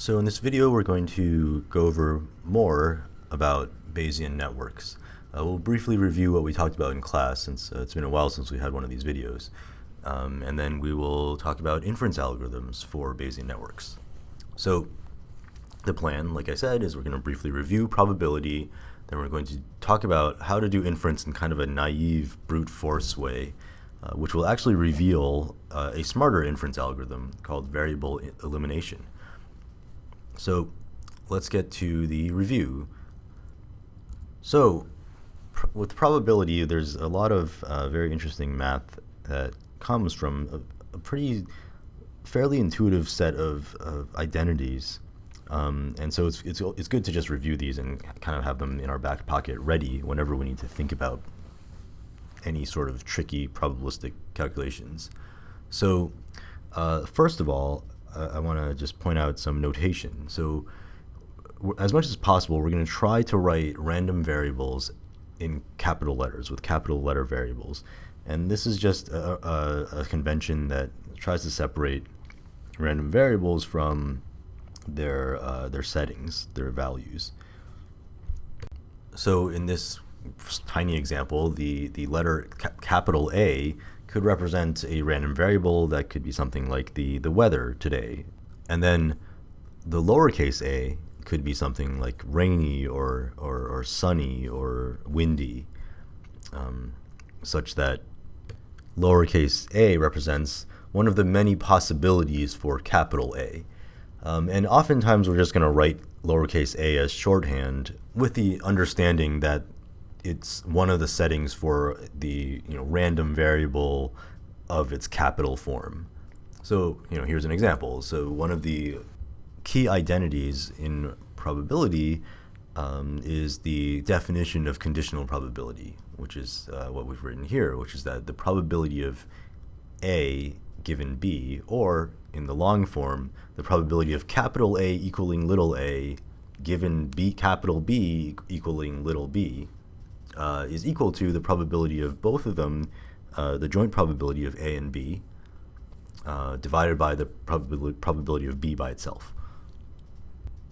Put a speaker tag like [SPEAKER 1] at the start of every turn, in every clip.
[SPEAKER 1] So in this video, we're going to go over more about Bayesian networks. We'll briefly review what we talked about in class, since it's been a while since we had one of these videos. And then we will talk about inference algorithms for Bayesian networks. So the plan, like I said, is we're going to briefly review probability. Then we're going to talk about how to do inference in kind of a naive brute force way, which will actually reveal a smarter inference algorithm called variable elimination. So let's get to the review. So with probability, there's a lot of very interesting math that comes from a fairly intuitive set of identities. And so it's good to just review these and kind of have them in our back pocket ready whenever we need to think about any sort of tricky probabilistic calculations. So first of all, I want to just point out some notation. So as much as possible, we're going to try to write random variables in capital letters with capital letter variables. And this is just a convention that tries to separate random variables from their settings, their values. So in this tiny example, the letter capital A could represent a random variable that could be something like the weather today. And then the lowercase a could be something like rainy or sunny or windy, such that lowercase a represents one of the many possibilities for capital A. And oftentimes we're just going to write lowercase a as shorthand with the understanding that it's one of the settings for the random variable of its capital form. So here's an example. So one of the key identities in probability is the definition of conditional probability, which is what we've written here, which is that the probability of A given B, or in the long form, the probability of capital A equaling little a given B capital B equaling little b, is equal to the probability of both of them, the joint probability of A and B, divided by the probability of B by itself.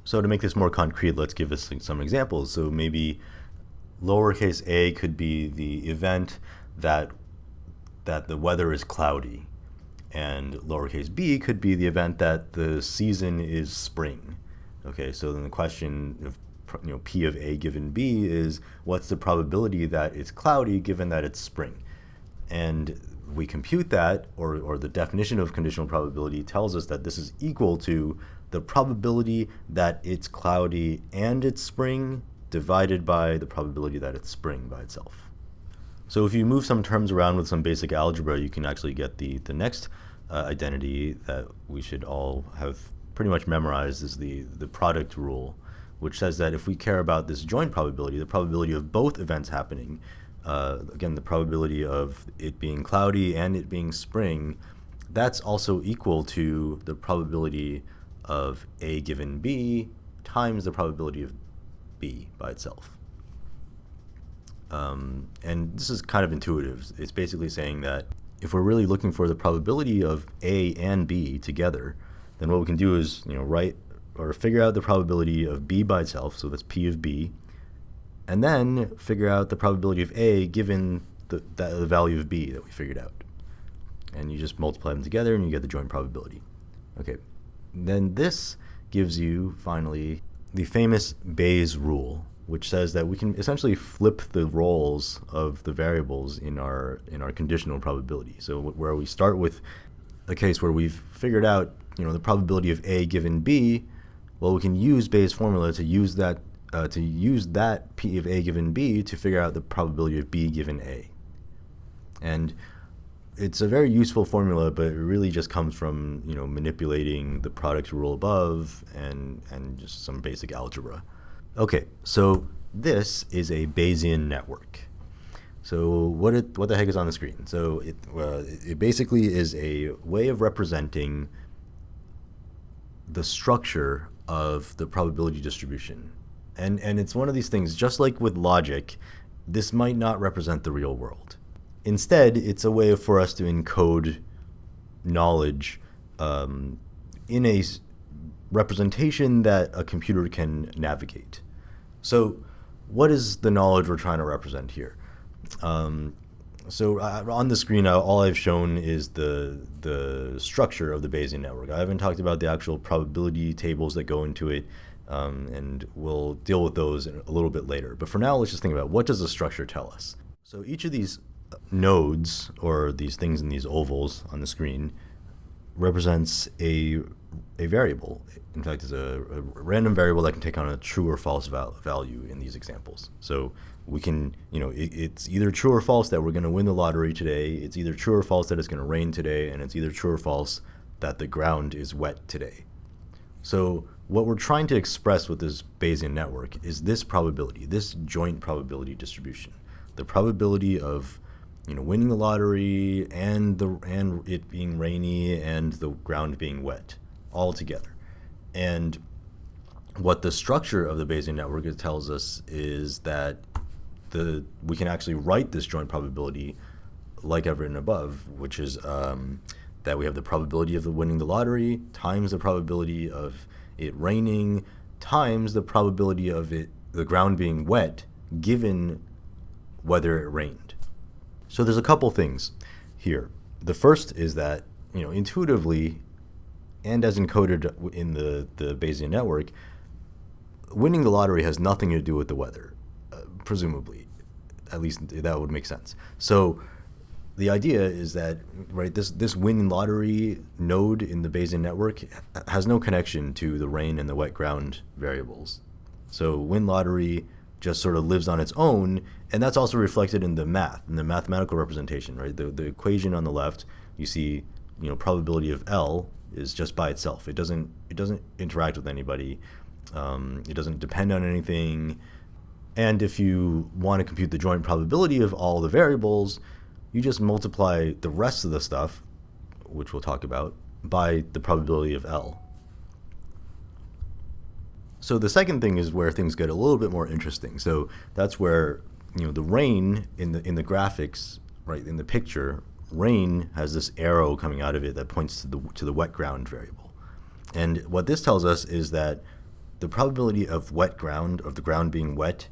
[SPEAKER 1] So to make this more concrete, let's give us some examples. So maybe lowercase a could be the event that the weather is cloudy, and lowercase b could be the event that the season is spring. Okay, so then the question of P of A given B is, what's the probability that it's cloudy given that it's spring? And we compute that, or the definition of conditional probability tells us that this is equal to the probability that it's cloudy and it's spring divided by the probability that it's spring by itself. So if you move some terms around with some basic algebra, you can actually get the next identity that we should all have pretty much memorized, is the product rule, which says that if we care about this joint probability, the probability of both events happening, again, the probability of it being cloudy and it being spring, that's also equal to the probability of A given B times the probability of B by itself. And this is kind of intuitive. It's basically saying that if we're really looking for the probability of A and B together, then what we can do is write or figure out the probability of B by itself, so that's P of B, and then figure out the probability of A given the value of B that we figured out. And you just multiply them together and you get the joint probability. Okay, then this gives you, finally, the famous Bayes rule, which says that we can essentially flip the roles of the variables in our conditional probability. So where we start with a case where we've figured out the probability of A given B, well, we can use Bayes' formula to use that P of A given B to figure out the probability of B given A. And it's a very useful formula, but it really just comes from manipulating the product rule above and just some basic algebra. Okay, so this is a Bayesian network. So what the heck is on the screen? So it basically is a way of representing the structure of the probability distribution. And it's one of these things, just like with logic, this might not represent the real world. Instead, it's a way for us to encode knowledge in a representation that a computer can navigate. So what is the knowledge we're trying to represent here? So on the screen, all I've shown is the structure of the Bayesian network. I haven't talked about the actual probability tables that go into it, and we'll deal with those a little bit later. But for now, let's just think about what does the structure tell us. So each of these nodes, or these things in these ovals on the screen, represents a variable. In fact, it's a random variable that can take on a true or false value in these examples. So we can, it's either true or false that we're going to win the lottery today, it's either true or false that it's going to rain today, and it's either true or false that the ground is wet today. So what we're trying to express with this Bayesian network is this probability, this joint probability distribution. The probability of winning the lottery and it being rainy and the ground being wet all together. And what the structure of the Bayesian network tells us is that we can actually write this joint probability like I've written above, which is that we have the probability of winning the lottery times the probability of it raining times the probability of the ground being wet given whether it rained. So there's a couple things here. The first is that, intuitively, and as encoded in the Bayesian network, winning the lottery has nothing to do with the weather, presumably. At least that would make sense. So the idea is that, right, this win lottery node in the Bayesian network has no connection to the rain and the wet ground variables. So win lottery just sort of lives on its own, and that's also reflected in the math, in the mathematical representation, right? The equation on the left, you see, probability of L is just by itself. It doesn't interact with anybody. It doesn't depend on anything. And if you want to compute the joint probability of all the variables, you just multiply the rest of the stuff, which we'll talk about, by the probability of L. So the second thing is where things get a little bit more interesting. So that's where, the rain in the graphics, right, in the picture, rain has this arrow coming out of it that points to the wet ground variable. And what this tells us is that the probability of wet ground, of the ground being wet,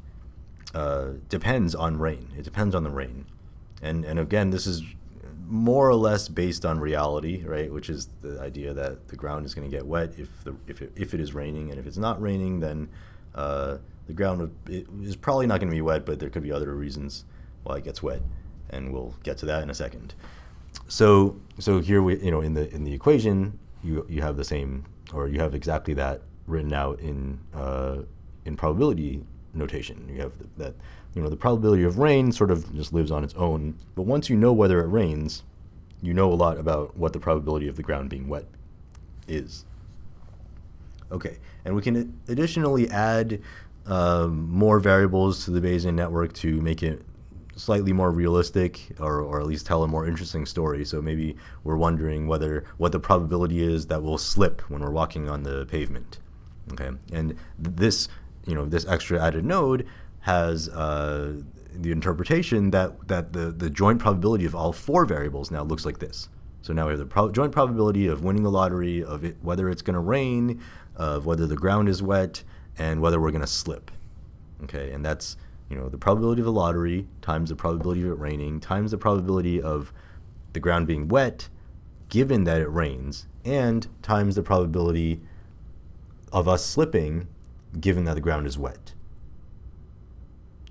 [SPEAKER 1] depends on rain. It depends on the rain. And again, this is more or less based on reality, right? Which is the idea that the ground is going to get wet if it is raining, and if it's not raining, then the ground is probably not going to be wet, but there could be other reasons why it gets wet, and we'll get to that in a second. So here we, in the equation, you have the same, or you have exactly that written out in probability notation. You have that the probability of rain sort of just lives on its own, but once you know whether it rains, you know a lot about what the probability of the ground being wet is. Okay, and we can additionally add more variables to the Bayesian network to make it slightly more realistic, or at least tell a more interesting story. So maybe we're wondering what the probability is that we'll slip when we're walking on the pavement. Okay, and this extra added node has the interpretation that the joint probability of all four variables now looks like this. So now we have the joint probability of winning the lottery, of whether it's going to rain, of whether the ground is wet, and whether we're going to slip. Okay, and that's the probability of the lottery times the probability of it raining times the probability of the ground being wet given that it rains, and times the probability of us slipping given that the ground is wet.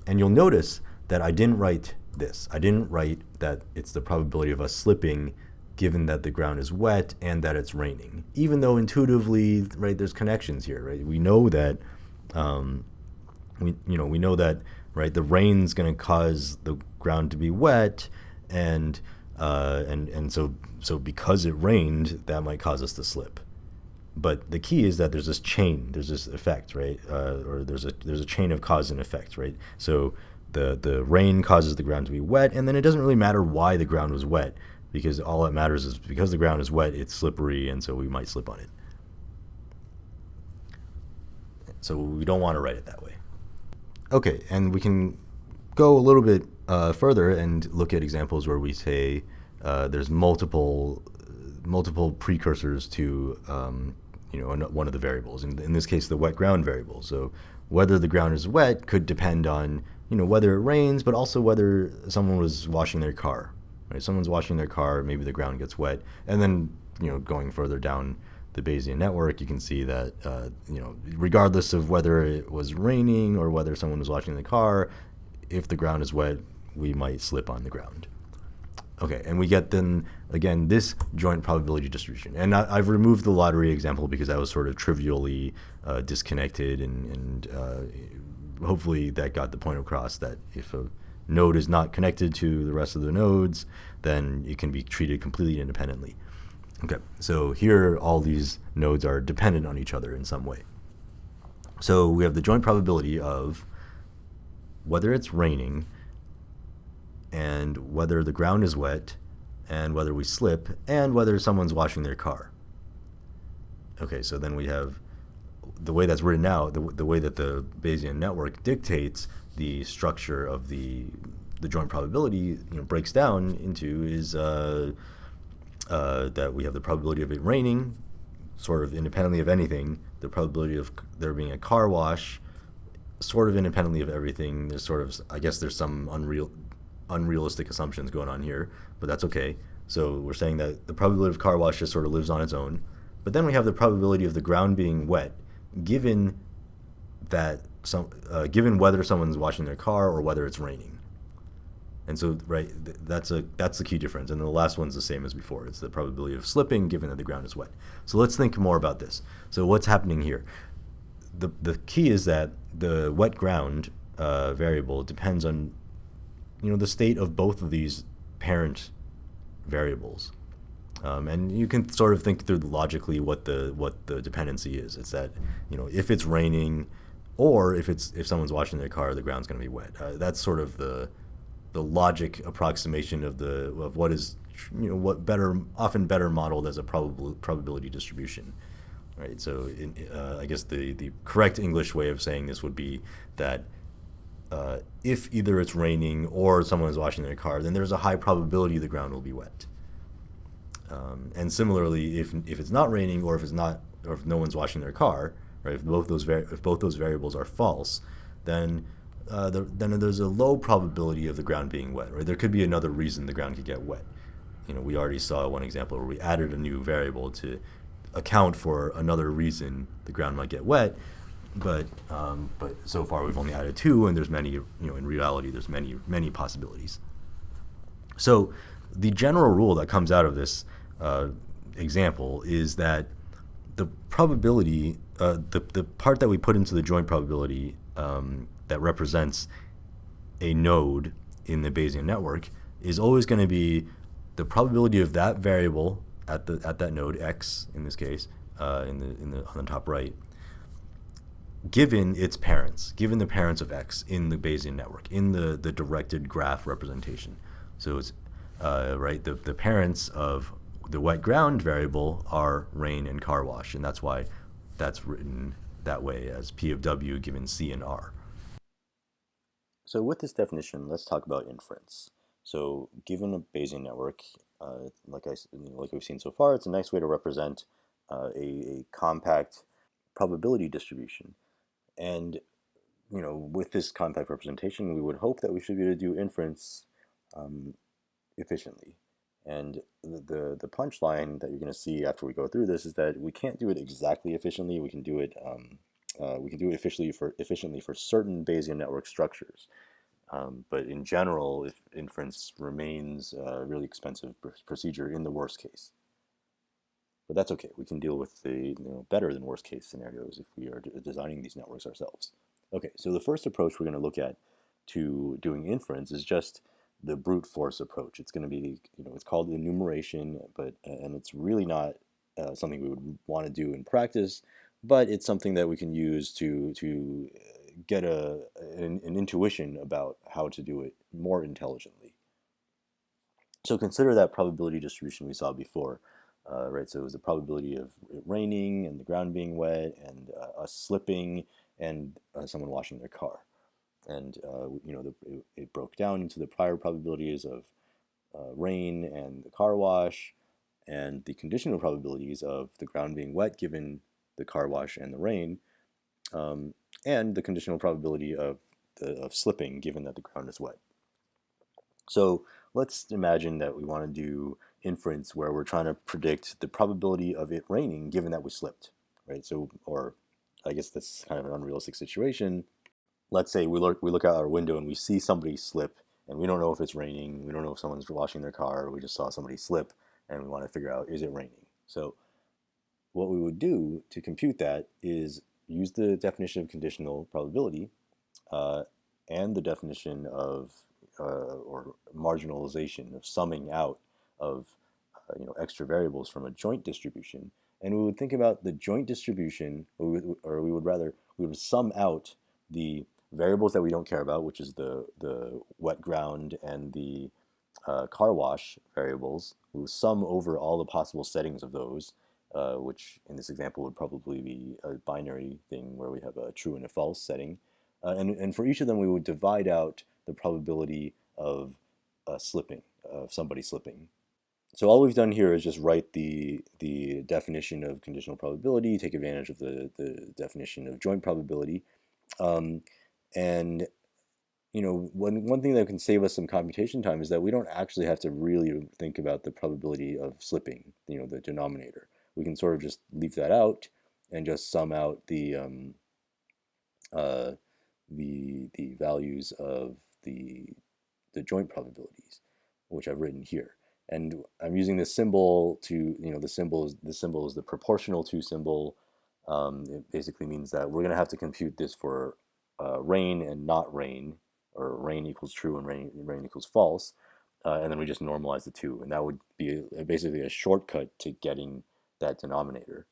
[SPEAKER 1] And you'll notice that I didn't write this. I didn't write that it's the probability of us slipping given that the ground is wet and that it's raining. Even though intuitively, right, there's connections here, right? We know that we know that, right, the rain's going to cause the ground to be wet, and so because it rained, that might cause us to slip. But the key is that there's this chain, there's this effect, right? Or there's a chain of cause and effect, right? So the rain causes the ground to be wet, and then it doesn't really matter why the ground was wet, because all that matters is because the ground is wet, it's slippery, and so we might slip on it. So we don't want to write it that way. Okay, and we can go a little bit further and look at examples where we say there's multiple precursors to one of the variables. In this case, the wet ground variable. So whether the ground is wet could depend on whether it rains, but also whether someone was washing their car. Right? Someone's washing their car, maybe the ground gets wet, and then going further down the Bayesian network, you can see that regardless of whether it was raining or whether someone was washing the car, if the ground is wet, we might slip on the ground. Okay, and we get then, again, this joint probability distribution. And I've removed the lottery example because that was sort of trivially disconnected, and hopefully that got the point across that if a node is not connected to the rest of the nodes, then it can be treated completely independently. Okay, so here all these nodes are dependent on each other in some way. So we have the joint probability of whether it's raining, and whether the ground is wet, and whether we slip, and whether someone's washing their car. Okay, so then we have the way that's written out, the way that the Bayesian network dictates the structure of the joint probability, breaks down into is that we have the probability of it raining, sort of independently of anything, the probability of there being a car wash, sort of independently of everything. There's sort of, I guess there's some unrealistic assumptions going on here, but that's okay. So we're saying that the probability of car wash just sort of lives on its own. But then we have the probability of the ground being wet, given that given whether someone's washing their car or whether it's raining. And so, right, that's the key difference. And the last one's the same as before. It's the probability of slipping given that the ground is wet. So let's think more about this. So what's happening here? The key is that the wet ground variable depends on the state of both of these parent variables. And you can sort of think through logically what the dependency is. It's that if it's raining, or if someone's washing their car, the ground's going to be wet. That's sort of the logic approximation of what is often better modeled as a probability distribution, right? So I guess the correct English way of saying this would be that if either it's raining or someone is washing their car, then there's a high probability the ground will be wet. And similarly, if it's not raining, or if no one's washing their car, right? If both those variables are false, then there's a low probability of the ground being wet. Right? There could be another reason the ground could get wet. We already saw one example where we added a new variable to account for another reason the ground might get wet. But so far we've only added two, and there's many. In reality, there's many possibilities. So the general rule that comes out of this example is that the probability, the part that we put into the joint probability that represents a node in the Bayesian network, is always going to be the probability of that variable at that node x in this case, on the top right, given its parents, given the parents of x in the Bayesian network, in the directed graph representation. So it's right, the parents of the wet ground variable are rain and car wash, and that's why that's written that way as P of W given C and R. So with this definition, let's talk about inference. So given a Bayesian network, like we've seen so far, it's a nice way to represent a compact probability distribution. And with this compact representation, we would hope that we should be able to do inference efficiently. And the punchline that you're going to see after we go through this is that we can't do it exactly efficiently. We can do it efficiently for certain Bayesian network structures. But in general, if inference remains a really expensive procedure in the worst case. But that's okay. We can deal with the better than worst case scenarios if we are designing these networks ourselves. Okay, so the first approach we're going to look at to doing inference is just the brute force approach. It's going to be, it's called enumeration, and it's really not something we would want to do in practice, but it's something that we can use to get an intuition about how to do it more intelligently. So consider that probability distribution we saw before, right? So it was the probability of it raining and the ground being wet and us slipping and someone washing their car. And it broke down into the prior probabilities of rain and the car wash, and the conditional probabilities of the ground being wet given the car wash and the rain, and the conditional probability of slipping given that the ground is wet. So let's imagine that we want to do inference where we're trying to predict the probability of it raining given that we slipped, right? So, or I guess that's kind of an unrealistic situation. Let's say we look out our window and we see somebody slip, and we don't know if it's raining, we don't know if someone's washing their car, we just saw somebody slip, and we want to figure out, is it raining? So what we would do to compute that is use the definition of conditional probability and the definition of or marginalization of summing out of extra variables from a joint distribution, and we would think about the joint distribution, or we would sum out the variables that we don't care about, which is the wet ground and the car wash variables. We would sum over all the possible settings of those, which in this example would probably be a binary thing where we have a true and a false setting. And for each of them, we would divide out the probability of slipping, of somebody slipping. So all we've done here is just write the definition of conditional probability, take advantage of the definition of joint probability. And one thing that can save us some computation time is that we don't actually have to really think about the probability of slipping, the denominator. We can sort of just leave that out and just sum out the values of the joint probabilities, which I've written here. And I'm using this symbol to, the symbol is the proportional to symbol. It basically means that we're going to have to compute this for rain and not rain, or rain equals true and rain equals false, and then we just normalize the two, and that would be basically a shortcut to getting that denominator.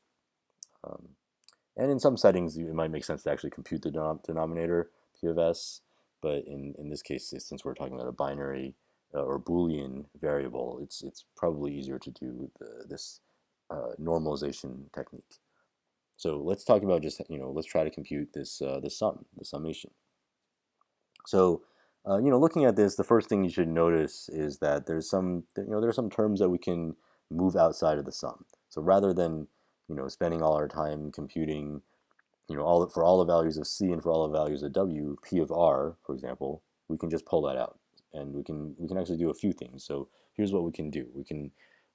[SPEAKER 1] And in some settings, it might make sense to actually compute the denominator, P of S, but in this case, since we're talking about a binary or Boolean variable, it's probably easier to do this normalization technique. So let's talk about just, let's try to compute this the summation. So, looking at this, the first thing you should notice is that there's some terms that we can move outside of the sum. So rather than, spending all our time computing, for all the values of C and for all the values of W, P of R, for example, we can just pull that out, and we can actually do a few things. So here's what we can do: we can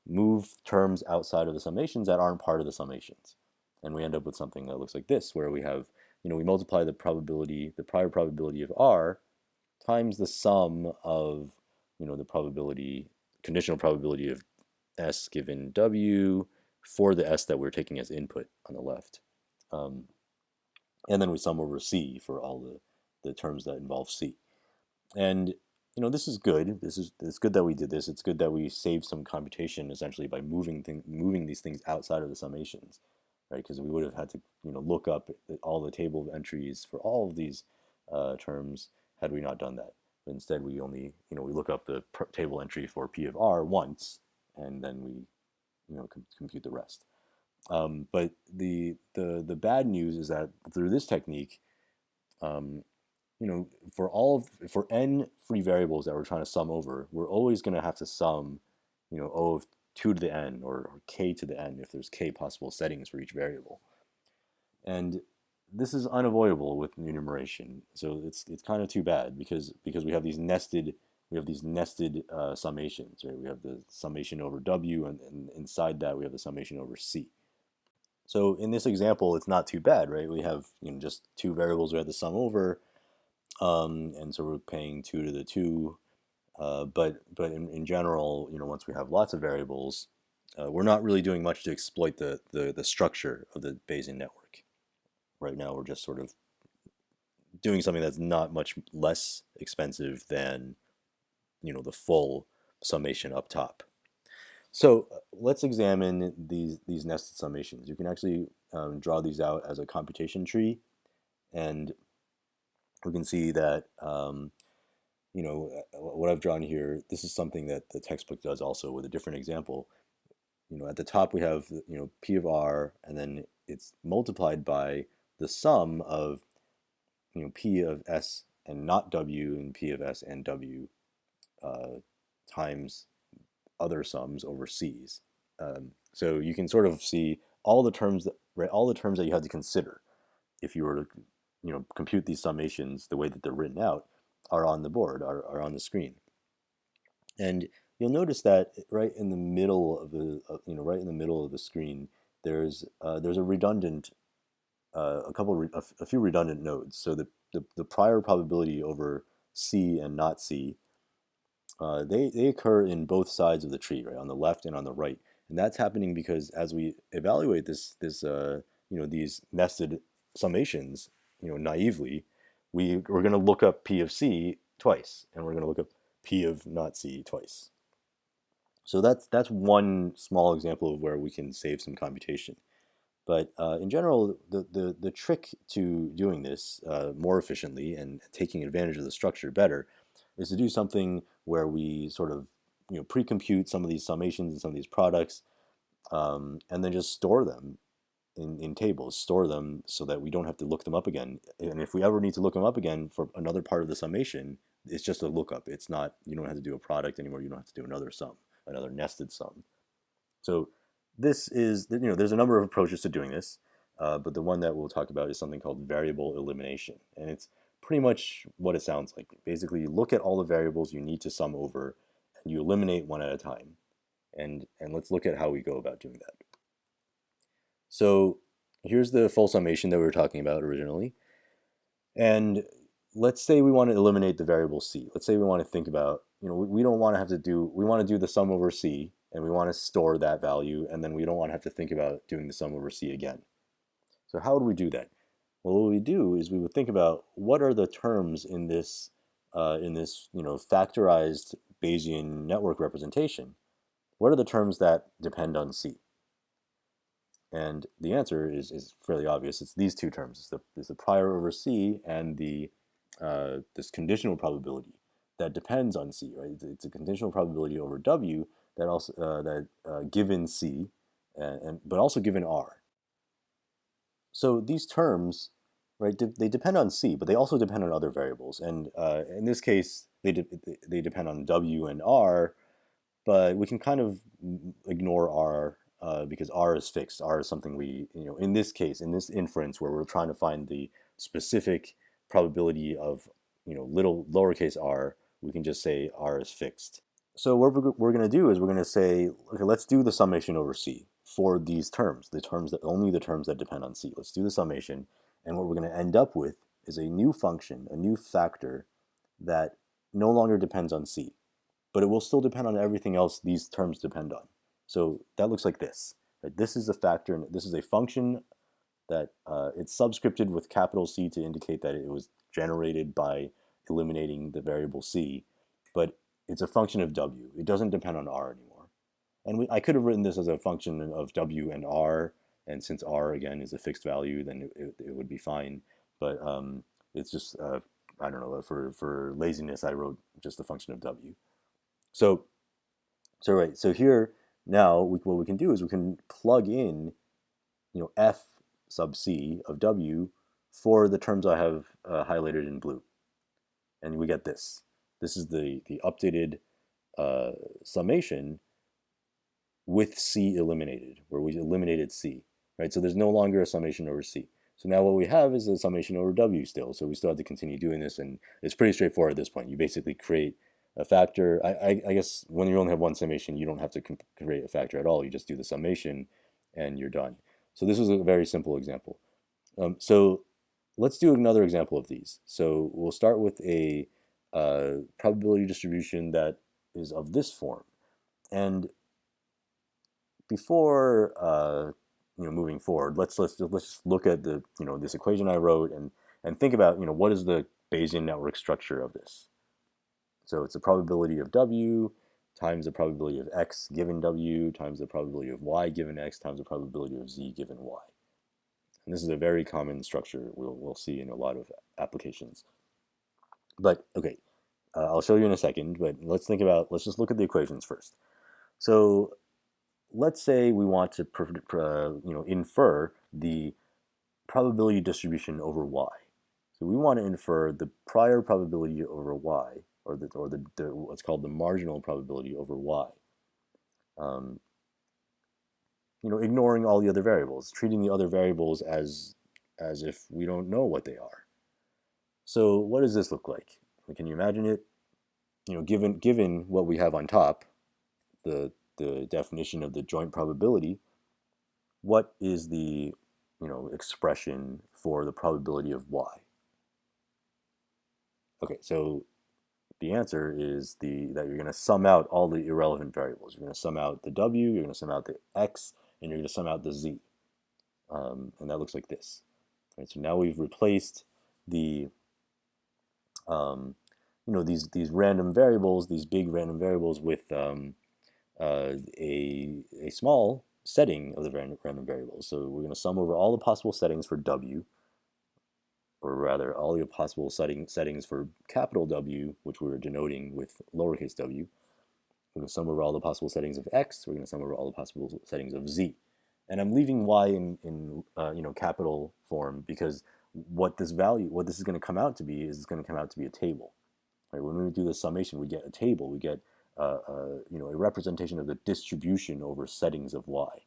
[SPEAKER 1] move terms outside of the summations that aren't part of the summations, and we end up with something that looks like this, where we have, we multiply the prior probability of R times the sum of, the conditional probability of S given W for the S that we're taking as input on the left. And then we sum over C for all the terms that involve C. And, this is good. It's good that we did this. It's good that we saved some computation essentially by moving these things outside of the summations, right? Because we would have had to, look up all the table of entries for all of these terms had we not done that. But instead, we only, we look up the table entry for P of R once, and then we, compute the rest. But the bad news is that through this technique, for n free variables that we're trying to sum over, we're always going to have to sum, O of 2 to the n or k to the n if there's k possible settings for each variable. And this is unavoidable with enumeration, so it's kind of too bad because we have these nested summations, right? We have the summation over W, and inside that we have the summation over C. So in this example, it's not too bad, right? We have just two variables we have to sum over, and so we're paying 2 to the 2. But in general, once we have lots of variables, we're not really doing much to exploit the structure of the Bayesian network. Right now, we're just sort of doing something that's not much less expensive than, the full summation up top. So let's examine these nested summations. You can actually draw these out as a computation tree, and we can see that what I've drawn here. This is something that the textbook does also with a different example. At the top we have P of R, and then it's multiplied by the sum of P of S and not W and P of S and W times other sums over C's. So you can sort of see all the terms right? All the terms that you have to consider if you were to, compute these summations the way that they're written out are on the board, are on the screen. And you'll notice that right in the middle of the, right in the middle of the screen, there's a redundant, a few redundant nodes. So the prior probability over C and not C, they occur in both sides of the tree, right, on the left and on the right. And that's happening because as we evaluate these nested summations, naively, we're going to look up P of C twice, and we're going to look up P of not C twice. So that's one small example of where we can save some computation. But in general, the trick to doing this more efficiently and taking advantage of the structure better is to do something where we sort of pre-compute some of these summations and some of these products, and then just store them in tables, store them so that we don't have to look them up again. And if we ever need to look them up again for another part of the summation, it's just a lookup. It's not, you don't have to do a product anymore. You don't have to do another sum, another nested sum. So this is, there's a number of approaches to doing this, but the one that we'll talk about is something called variable elimination. And it's pretty much what it sounds like. Basically, you look at all the variables you need to sum over, and you eliminate one at a time. And let's look at how we go about doing that. So here's the full summation that we were talking about originally. And let's say we want to eliminate the variable C. Let's say we want to think about, we don't want to have to do, we want to do the sum over C, and we want to store that value, and then we don't want to have to think about doing the sum over C again. So how would we do that? Well, what we do is we would think about what are the terms in this factorized Bayesian network representation. What are the terms that depend on C? And the answer is fairly obvious. It's these two terms. It's the prior over C and this conditional probability that depends on C, right? It's a conditional probability over W that also given C, but also given R. So these terms, right? They depend on C, but they also depend on other variables. And in this case, they depend on W and R, but we can kind of ignore R. Because R is fixed. R is something we, in this case, in this inference where we're trying to find the specific probability of, lowercase r, we can just say R is fixed. So what we're going to do is we're going to say, okay, let's do the summation over C for these terms, only the terms that depend on C. Let's do the summation, and what we're going to end up with is a new function, a new factor that no longer depends on C, but it will still depend on everything else these terms depend on. So that looks like this. Right? This is a factor, and this is a function that it's subscripted with capital C to indicate that it was generated by eliminating the variable C, but it's a function of W. It doesn't depend on R anymore. And I could have written this as a function of W and R, and since R, again, is a fixed value, then it would be fine. But it's just, I don't know, for laziness, I wrote just a function of W. So here, now what we can do is we can plug in, f sub C of W for the terms I have highlighted in blue, and we get this. This is the updated summation with C eliminated, where we eliminated C, right? So there's no longer a summation over C. So now what we have is a summation over W still. So we still have to continue doing this, and it's pretty straightforward at this point. You basically create a factor. I guess when you only have one summation, you don't have to create a factor at all. You just do the summation, and you're done. So this was a very simple example. So let's do another example of these. So we'll start with a probability distribution that is of this form. And before moving forward, let's just look at the this equation I wrote and think about what is the Bayesian network structure of this. So it's the probability of W times the probability of X given W times the probability of Y given X times the probability of Z given Y. And this is a very common structure we'll see in a lot of applications. But okay, I'll show you in a second. But let's just look at the equations first. So let's say we want to infer the probability distribution over Y. So we want to infer the prior probability over Y, or what's called the marginal probability over Y. ignoring all the other variables, treating the other variables as if we don't know what they are. So what does this look like? Can you imagine it? Given what we have on top, the definition of the joint probability, what is the expression for the probability of y? Okay, so the answer is that you're going to sum out all the irrelevant variables. You're going to sum out the w, you're going to sum out the x, and you're going to sum out the z. And that looks like this. Right, so now we've replaced the these random variables, these big random variables, with a small setting of the random variables. So we're going to sum over all the possible settings for w, or rather all the possible settings for capital W, which we're denoting with lowercase w. We're going to sum over all the possible settings of x. We're going to sum over all the possible settings of z. And I'm leaving y in capital form because what this is going to come out to be is it's going to come out to be a table. Right? When we do the summation, we get a table. We get a representation of the distribution over settings of y.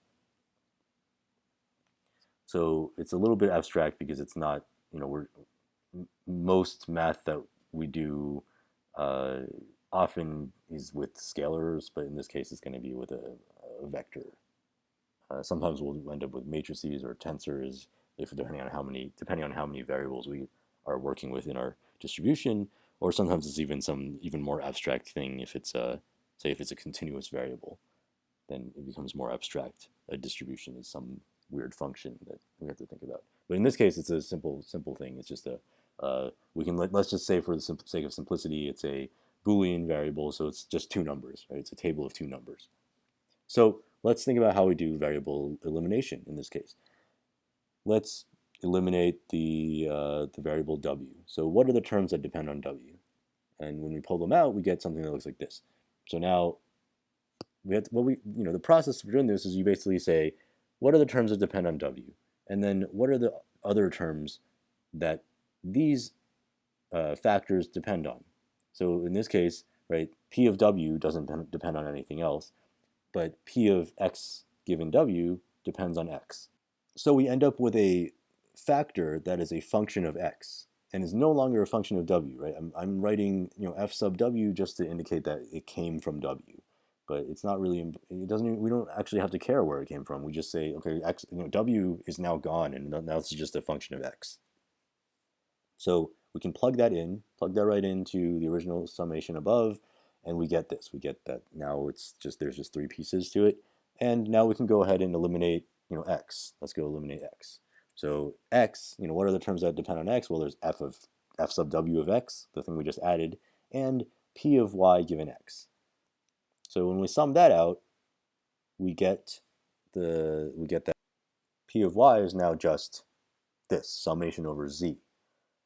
[SPEAKER 1] So it's a little bit abstract because it's not, most math that we do often is with scalars, but in this case it's going to be with a vector. Sometimes we'll end up with matrices or tensors, depending on how many variables we are working with in our distribution, or sometimes it's even more abstract thing. If it's say if it's a continuous variable, then it becomes more abstract. A distribution is some weird function that we have to think about. But in this case, it's a simple thing. It's just let's just say for the sake of simplicity, it's a Boolean variable, so it's just two numbers, right? It's a table of two numbers. So let's think about how we do variable elimination in this case. Let's eliminate the variable w. So what are the terms that depend on w? And when we pull them out, we get something that looks like this. So now the process for doing this is you basically say, what are the terms that depend on w? And then what are the other terms that these factors depend on? So in this case, right, p of w doesn't depend on anything else, but p of x given w depends on x. So we end up with a factor that is a function of x and is no longer a function of w, right? I'm writing f sub w just to indicate that it came from w, but it's not really, we don't actually have to care where it came from. We just say, okay, x, w is now gone, and now it's just a function of x. So we can plug that right into the original summation above, and we get this. We get that now there's just three pieces to it, and now we can go ahead and eliminate x. Let's go eliminate x. So x, what are the terms that depend on x? Well, there's f sub w of x, the thing we just added, and p of y given x. So when we sum that out, we get that p of y is now just this summation over z.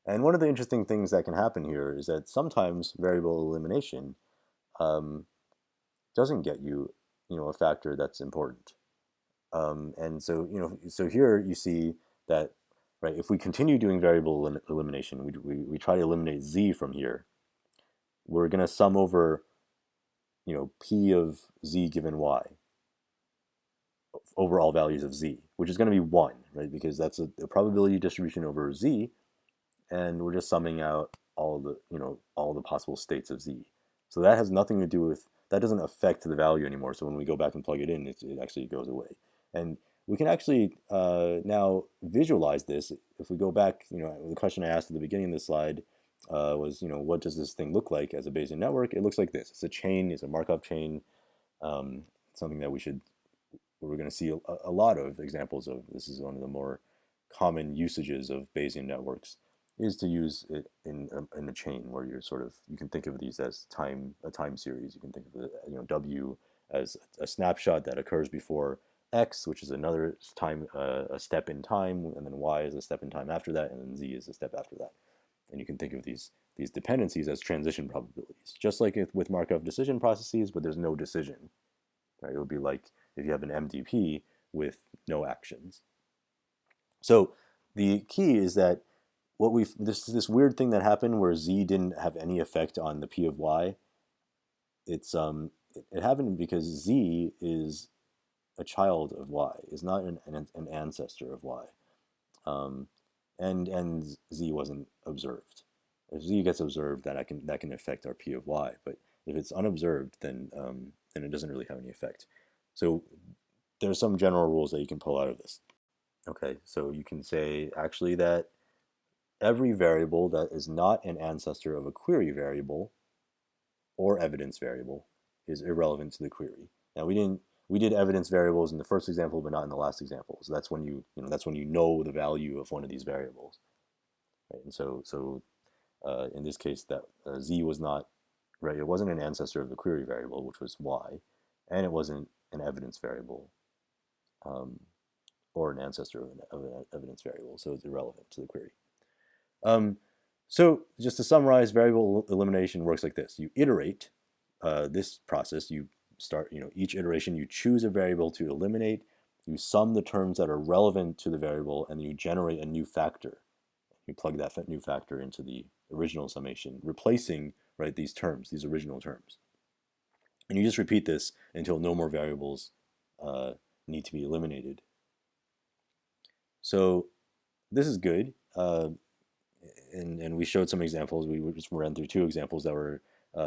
[SPEAKER 1] And one of the interesting things that can happen here is that sometimes variable elimination doesn't get you a factor that's important. And so so here you see that, right, if we continue doing variable elimination, we try to eliminate z from here, we're going to sum over p of z given y over all values of z, which is going to be 1, right, because that's a probability distribution over z, and we're just summing out all the possible states of z. So that has nothing to do with, that doesn't affect the value anymore. So when we go back and plug it in, it actually goes away. And we can actually now visualize this. If we go back, the question I asked at the beginning of the slide was, what does this thing look like as a Bayesian network? It looks like this. It's a chain. It's a Markov chain. Something that we're going to see a lot of examples of. This is one of the more common usages of Bayesian networks, is to use it in a chain where you can think of these as a time series. You can think of it, w as a snapshot that occurs before x, which is another time, a step in time, and then y is a step in time after that, and then z is a step after that. And you can think of these dependencies as transition probabilities, just like with Markov decision processes, but there's no decision. Right? It would be like if you have an MDP with no actions. So the key is that this weird thing that happened where z didn't have any effect on the p of y. It happened because z is a child of y, is not an ancestor of y. And z wasn't observed. If z gets observed, that can affect our p of y. But if it's unobserved, then it doesn't really have any effect. So there are some general rules that you can pull out of this. Okay, so you can say actually that every variable that is not an ancestor of a query variable or evidence variable is irrelevant to the query. Now we did evidence variables in the first example, but not in the last example. So that's when that's when you know the value of one of these variables, right? And so in this case, that z was not right. It wasn't an ancestor of the query variable, which was y, and it wasn't an evidence variable or an ancestor of an evidence variable. So it's irrelevant to the query. So just to summarize, variable elimination works like this. You iterate this process. You start, each iteration you choose a variable to eliminate. You sum the terms that are relevant to the variable, and you generate a new factor. You plug that new factor into the original summation, replacing these terms, these original terms. And you just repeat this until no more variables need to be eliminated. So this is good. And we showed some examples. We just ran through two examples that were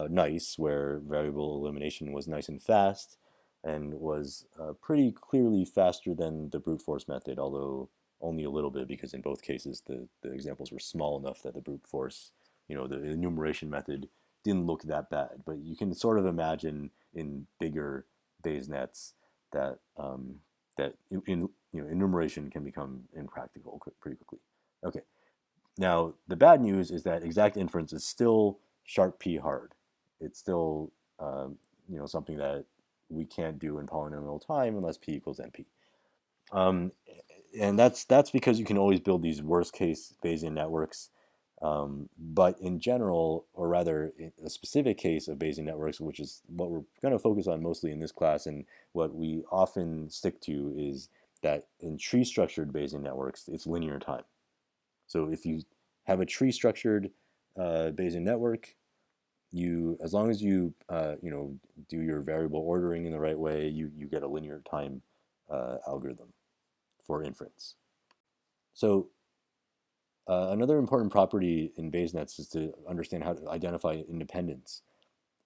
[SPEAKER 1] nice, where variable elimination was nice and fast, and was pretty clearly faster than the brute force method, although only a little bit, because in both cases the examples were small enough that the brute force, the enumeration method didn't look that bad. But you can sort of imagine in bigger Bayes nets that enumeration can become impractical pretty quickly. Okay. Now, the bad news is that exact inference is still sharp p hard. It's still something that we can't do in polynomial time unless p equals np. And that's because you can always build these worst case Bayesian networks. But in general, or rather in a specific case of Bayesian networks, which is what we're going to focus on mostly in this class, and what we often stick to, is that in tree structured Bayesian networks, it's linear time. So if you have a tree structured Bayesian network, as long as you do your variable ordering in the right way, you get a linear time algorithm for inference. So another important property in Bayes nets is to understand how to identify independence,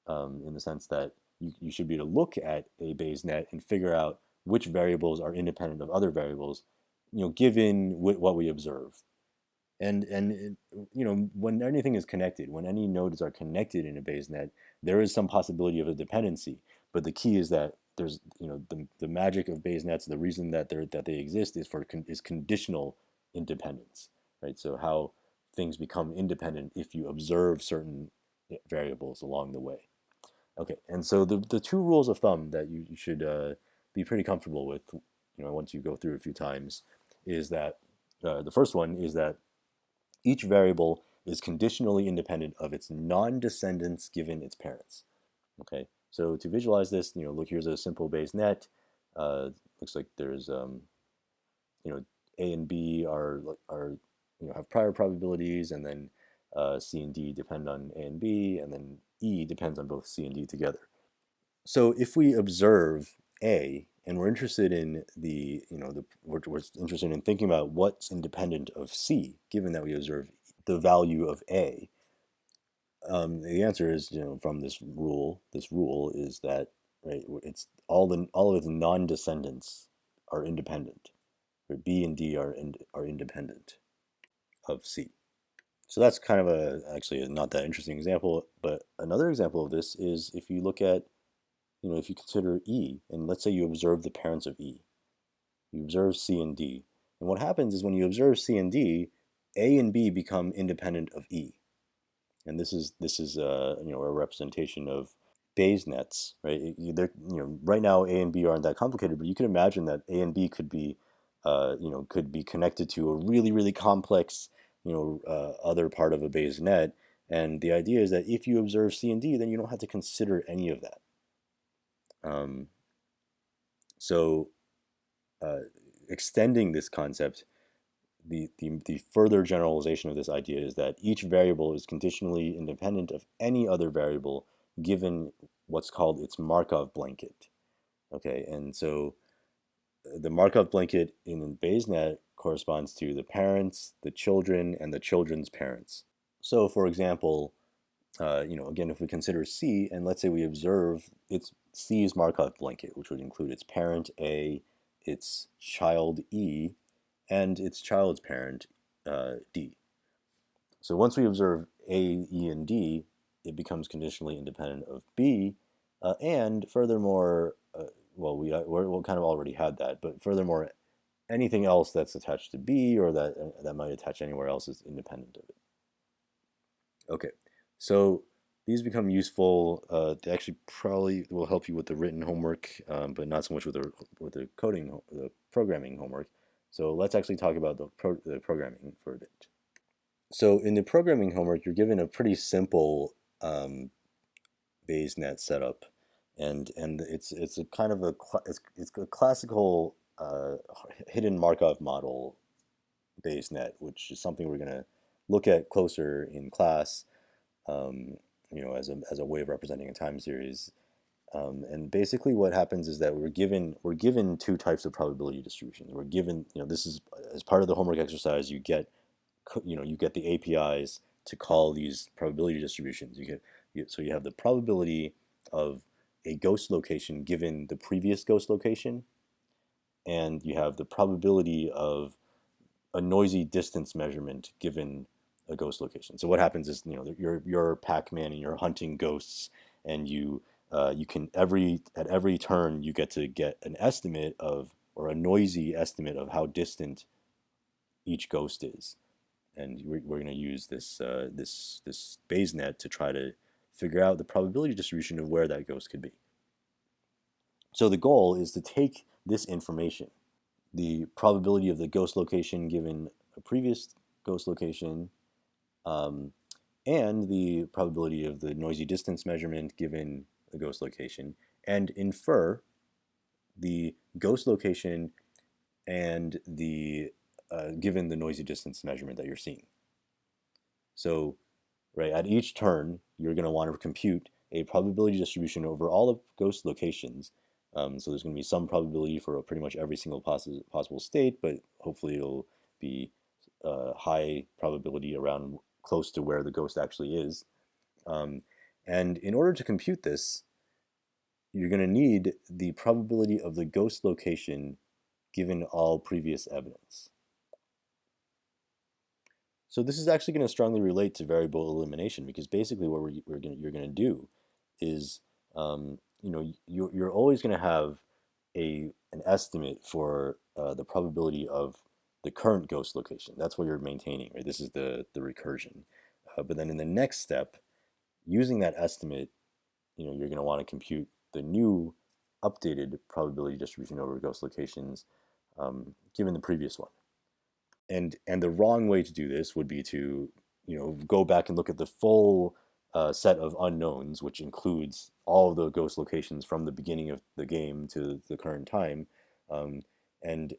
[SPEAKER 1] in the sense that you should be able to look at a Bayes net and figure out which variables are independent of other variables, given what we observe. And when anything is connected, when any nodes are connected in a Bayes net, there is some possibility of a dependency. But the key is that there's the magic of Bayes nets. The reason that they exist is conditional independence, right? So how things become independent if you observe certain variables along the way. Okay, and so the two rules of thumb that you should be pretty comfortable with, once you go through a few times, is that the first one is that each variable is conditionally independent of its non-descendants given its parents. Okay, so to visualize this, look, here's a simple Bayes net. Looks like there's, A and B are have prior probabilities, and then C and D depend on A and B, and then E depends on both C and D together. So if we observe A, and we're interested in we're interested in thinking about what's independent of C, given that we observe the value of A. The answer is, from this rule is that, right, it's all of its non-descendants are independent. B and D are independent of C. So that's kind of actually not that interesting example. But another example of this is if you look at, if you consider E, and let's say you observe the parents of E. You observe C and D. And what happens is when you observe C and D, A and B become independent of E. And this is a representation of Bayes nets, right? Right now A and B aren't that complicated, but you can imagine that A and B could be connected to a really, really complex other part of a Bayes net. And the idea is that if you observe C and D, then you don't have to consider any of that. So extending this concept, the further generalization of this idea is that each variable is conditionally independent of any other variable given what's called its Markov blanket. Okay, and so the Markov blanket in BayesNet corresponds to the parents, the children, and the children's parents. So, for example, again, if we consider C, and let's say we observe its C's Markov blanket, which would include its parent A, its child E, and its child's parent D. So once we observe A, E, and D, it becomes conditionally independent of B, and furthermore, we'll kind of already had that, but furthermore, anything else that's attached to B or that might attach anywhere else is independent of it. Okay, so these become useful. They actually probably will help you with the written homework, but not so much with the programming homework. So let's actually talk about the programming for a bit. So in the programming homework, you're given a pretty simple BayesNet setup, and it's a kind of it's a classical hidden Markov model BayesNet, which is something we're going to look at closer in class. As a way of representing a time series. And basically, what happens is that we're given two types of probability distributions. We're given, this is as part of the homework exercise. You get the APIs to call these probability distributions. So you have the probability of a ghost location given the previous ghost location, and you have the probability of a noisy distance measurement given a ghost location. So what happens is, you're Pacman and you're hunting ghosts, and you can at every turn you get to get an estimate of, or a noisy estimate of, how distant each ghost is, and we're going to use this BayesNet to try to figure out the probability distribution of where that ghost could be. So the goal is to take this information, the probability of the ghost location given a previous ghost location, and the probability of the noisy distance measurement given a ghost location, and infer the ghost location and the given the noisy distance measurement that you're seeing. So, right, at each turn, you're going to want to compute a probability distribution over all of ghost locations. So there's going to be some probability for pretty much every single possible state, but hopefully it'll be high probability around close to where the ghost actually is. And in order to compute this, you're going to need the probability of the ghost location given all previous evidence. So this is actually going to strongly relate to variable elimination, because basically what you're going to do is, you're always going to have an estimate for the probability of the current ghost location. That's what you're maintaining, right? This is the recursion. But then in the next step, using that estimate, you're going to want to compute the new updated probability distribution over ghost locations given the previous one. And the wrong way to do this would be to go back and look at the full set of unknowns, which includes all of the ghost locations from the beginning of the game to the current time, and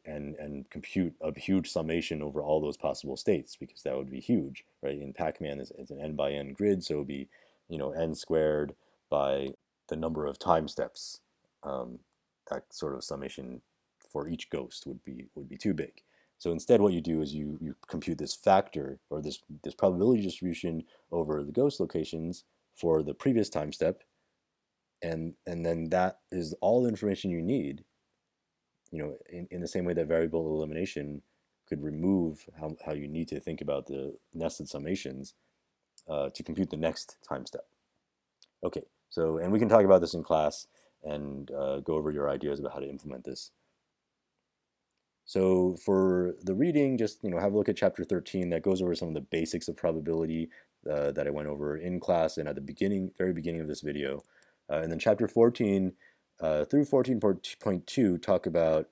[SPEAKER 1] compute a huge summation over all those possible states, because that would be huge, right? In Pacman, it's an n by n grid, so it would be n squared by the number of time steps. That sort of summation for each ghost would be too big. So instead, what you do is you compute this factor, or this probability distribution over the ghost locations for the previous time step, and then that is all the information you need. In the same way that variable elimination could remove how you need to think about the nested summations to compute the next time step. Okay, so, and we can talk about this in class and go over your ideas about how to implement this. So for the reading, just have a look at chapter 13. That goes over some of the basics of probability that I went over in class and at the very beginning of this video. And then chapter 14 through 14.2 talk about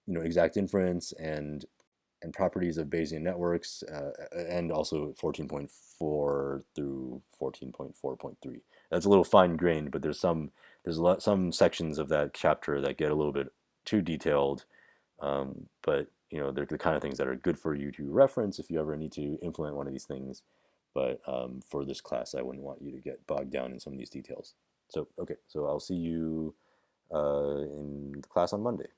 [SPEAKER 1] exact inference and properties of Bayesian networks, and also 14.4 through 14.4.3. That's a little fine-grained, but there's some sections of that chapter that get a little bit too detailed, but they're the kind of things that are good for you to reference if you ever need to implement one of these things. But for this class, I wouldn't want you to get bogged down in some of these details. So okay, so I'll see you in the class on Monday.